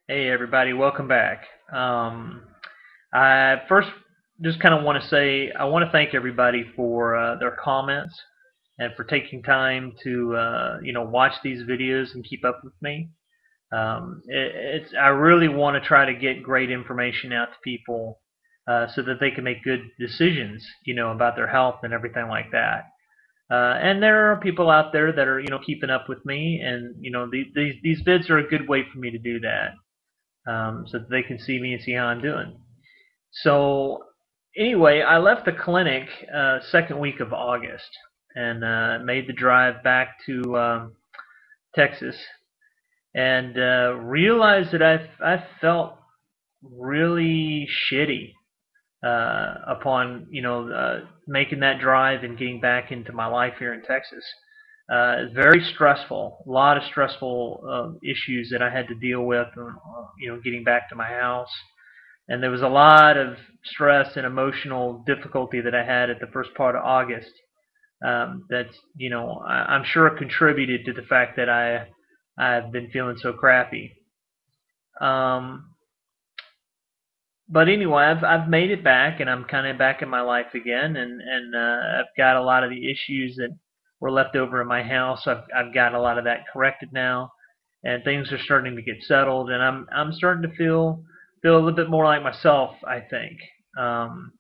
Hey everybody, welcome back. I first just kind of want to say I want to thank everybody for their comments and for taking time to watch these videos and keep up with me. It's I really want to try to get great information out to people so that they can make good decisions, about their health and everything like that. And there are people out there that are keeping up with me, and these vids are a good way for me to do that so that they can see me and see how I'm doing. So anyway, I left the clinic second week of August and made the drive back to Texas and realized that I felt really shitty upon making that drive and getting back into my life here in Texas. It's very stressful. A lot of stressful issues that I had to deal with, getting back to my house. And there was a lot of stress and emotional difficulty that I had at the first part of August. That's I'm sure contributed to the fact that I've been feeling so crappy. Um, but anyway, I've made it back, and I'm kind of back in my life again, and I've got a lot of the issues that were left over in my house. I've got a lot of that corrected now, and things are starting to get settled, and I'm starting to feel a little bit more like myself, I think. Um,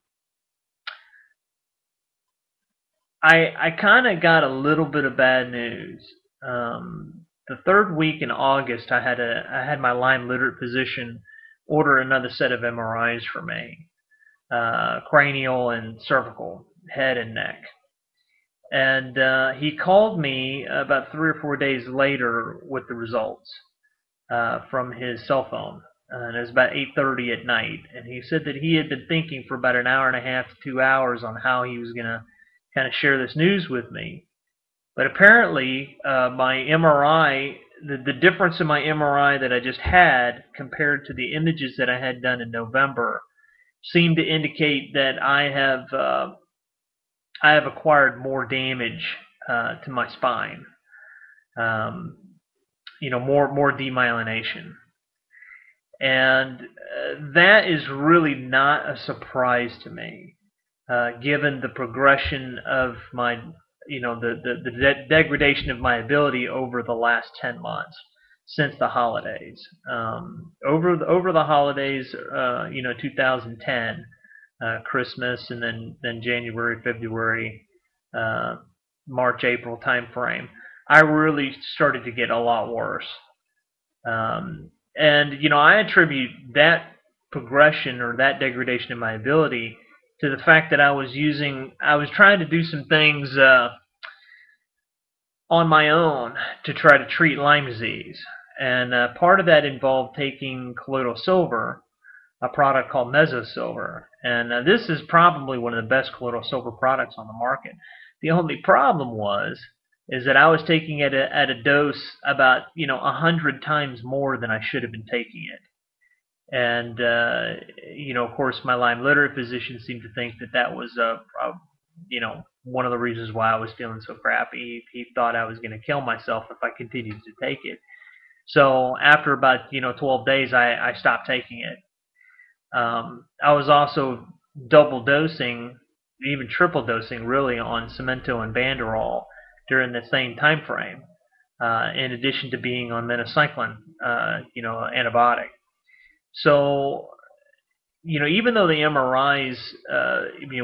I kind of got a little bit of bad news. The third week in August, I had my Lyme literate physician order another set of MRIs for me, cranial and cervical, head and neck. And he called me about 3 or 4 days later with the results from his cell phone. And it was about 8:30 at night. And he said that he had been thinking for about an hour and a half to 2 hours on how he was going to kind of share this news with me. But apparently, my MRI, the difference in my MRI that I just had compared to the images that I had done in November, seemed to indicate that I have acquired more damage to my spine. Um, more demyelination, and that is really not a surprise to me, given the progression of my, the degradation of my ability over the last 10 months since the holidays. Over the holidays, 2010, Christmas, and then January, February, uh, March, April time frame, I really started to get a lot worse. And I attribute that progression or that degradation in my ability to the fact that I was trying to do some things on my own to try to treat Lyme disease. And part of that involved taking colloidal silver, a product called Mesosilver. And this is probably one of the best colloidal silver products on the market. The only problem is that I was taking it at a dose about 100 times more than I should have been taking it. And of course, my Lyme literate physician seemed to think that that was one of the reasons why I was feeling so crappy. He thought I was going to kill myself if I continued to take it. So after about 12 days, I stopped taking it. I was also double dosing, even triple dosing, really, on Cemento and Banderol during the same time frame. In addition to being on minocycline, antibiotic. So, even though the MRIs,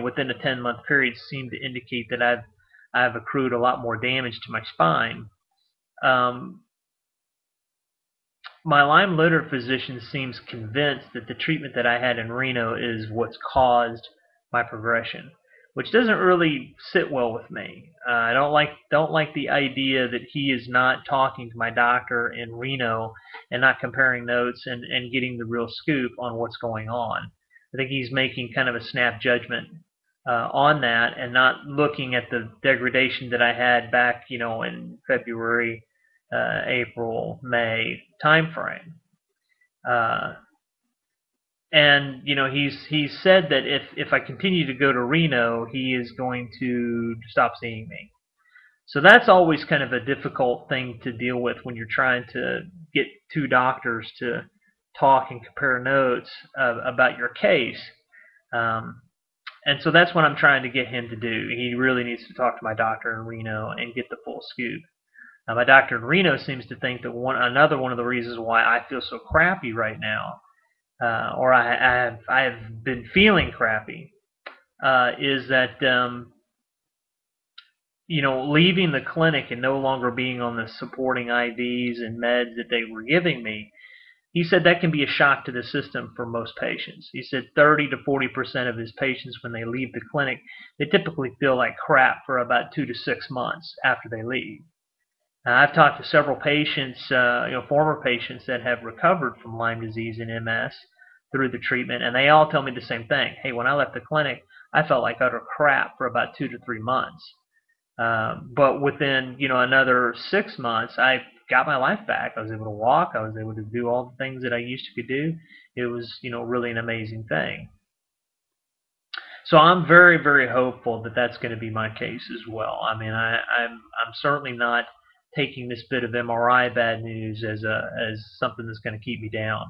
within a 10-month period seem to indicate that I've accrued a lot more damage to my spine, um, my Lyme literate physician seems convinced that the treatment that I had in Reno is what's caused my progression, which doesn't really sit well with me. I don't like the idea that he is not talking to my doctor in Reno and not comparing notes and getting the real scoop on what's going on. I think he's making kind of a snap judgment on that and not looking at the degradation that I had back, in February, April, May timeframe. Uh, and he's said that if I continue to go to Reno, he is going to stop seeing me. So that's always kind of a difficult thing to deal with when you're trying to get two doctors talk and compare notes about your case. And so that's what I'm trying to get him to do. He really needs to talk to my doctor in Reno and get the full scoop. Now, my doctor in Reno seems to think that another one of the reasons why I feel so crappy right now, or I have been feeling crappy, is that leaving the clinic and no longer being on the supporting IVs and meds that they were giving me. He said that can be a shock to the system for most patients. He said 30 to 40% of his patients, when they leave the clinic, they typically feel like crap for about 2 to 6 months after they leave. I've talked to several patients, former patients that have recovered from Lyme disease and MS through the treatment, and they all tell me the same thing. Hey, when I left the clinic, I felt like utter crap for about 2 to 3 months. But within, another 6 months, I got my life back. I was able to walk. I was able to do all the things that I used to do. It was, really an amazing thing. So I'm very, very hopeful that that's going to be my case as well. I mean, I'm certainly not taking this bit of MRI bad news as something that's going to keep me down.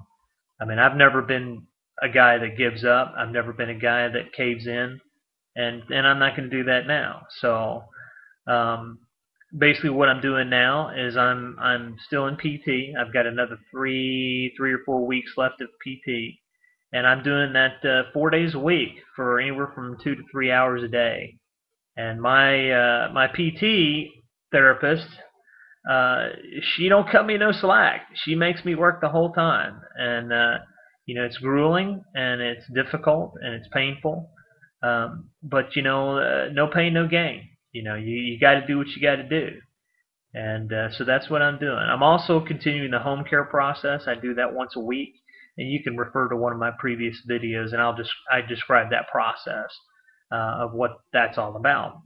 I mean, I've never been a guy that gives up. I've never been a guy that caves in, and I'm not going to do that now. So basically, what I'm doing now is I'm still in PT. I've got another three or 4 weeks left of PT, and I'm doing that 4 days a week for anywhere from 2 to 3 hours a day. And my PT therapist, she don't cut me no slack. She makes me work the whole time, and it's grueling and it's difficult and it's painful. But no pain, no gain. You got to do what you got to do. And so that's what I'm doing. I'm also continuing the home care process. I do that once a week, and you can refer to one of my previous videos, and I describe that process of what that's all about.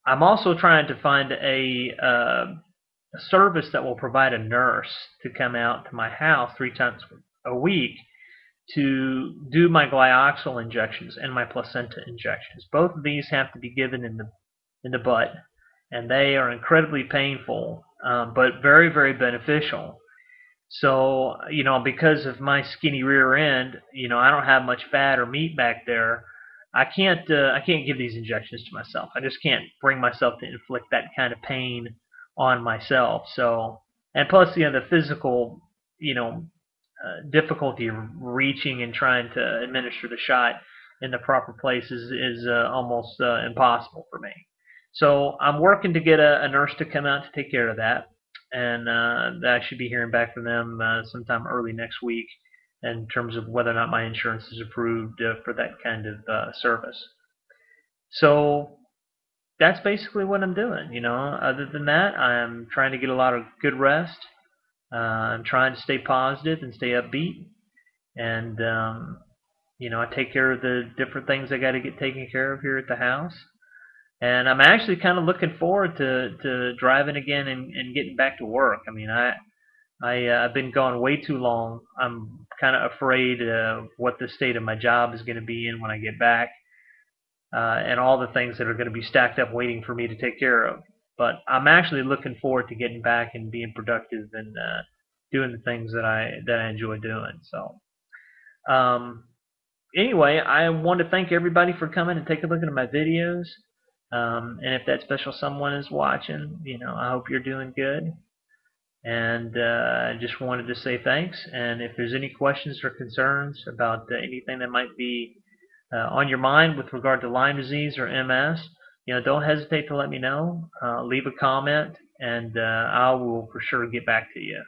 I'm also trying to find a service that will provide a nurse to come out to my house 3 times a week to do my glyoxal injections and my placenta injections. Both of these have to be given in the butt, and they are incredibly painful, but very, very beneficial. So, because of my skinny rear end, I don't have much fat or meat back there. I can't give these injections to myself. I just can't bring myself to inflict that kind of pain on myself. So, and plus, the physical, difficulty of reaching and trying to administer the shot in the proper place is almost impossible for me. So I'm working to get a nurse to come out to take care of that, and I should be hearing back from them sometime early next week in terms of whether or not my insurance is approved for that kind of service. So that's basically what I'm doing. Other than that, I'm trying to get a lot of good rest. I'm trying to stay positive and stay upbeat, and I take care of the different things I got to get taken care of here at the house. And I'm actually kind of looking forward to driving again and getting back to work. I mean, I've been gone way too long. I'm kind of afraid of what the state of my job is going to be in when I get back, and all the things that are going to be stacked up waiting for me to take care of. But I'm actually looking forward to getting back and being productive and doing the things that I enjoy doing. So anyway, I want to thank everybody for coming and taking a look at my videos. And if that special someone is watching, I hope you're doing good. And I just wanted to say thanks. And if there's any questions or concerns about anything that might be on your mind with regard to Lyme disease or MS, don't hesitate to let me know. Leave a comment, and I will for sure get back to you.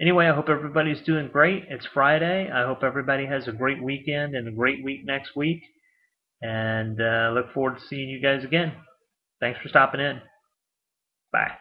Anyway, I hope everybody's doing great. It's Friday. I hope everybody has a great weekend and a great week next week. And look forward to seeing you guys again. Thanks for stopping in. Bye.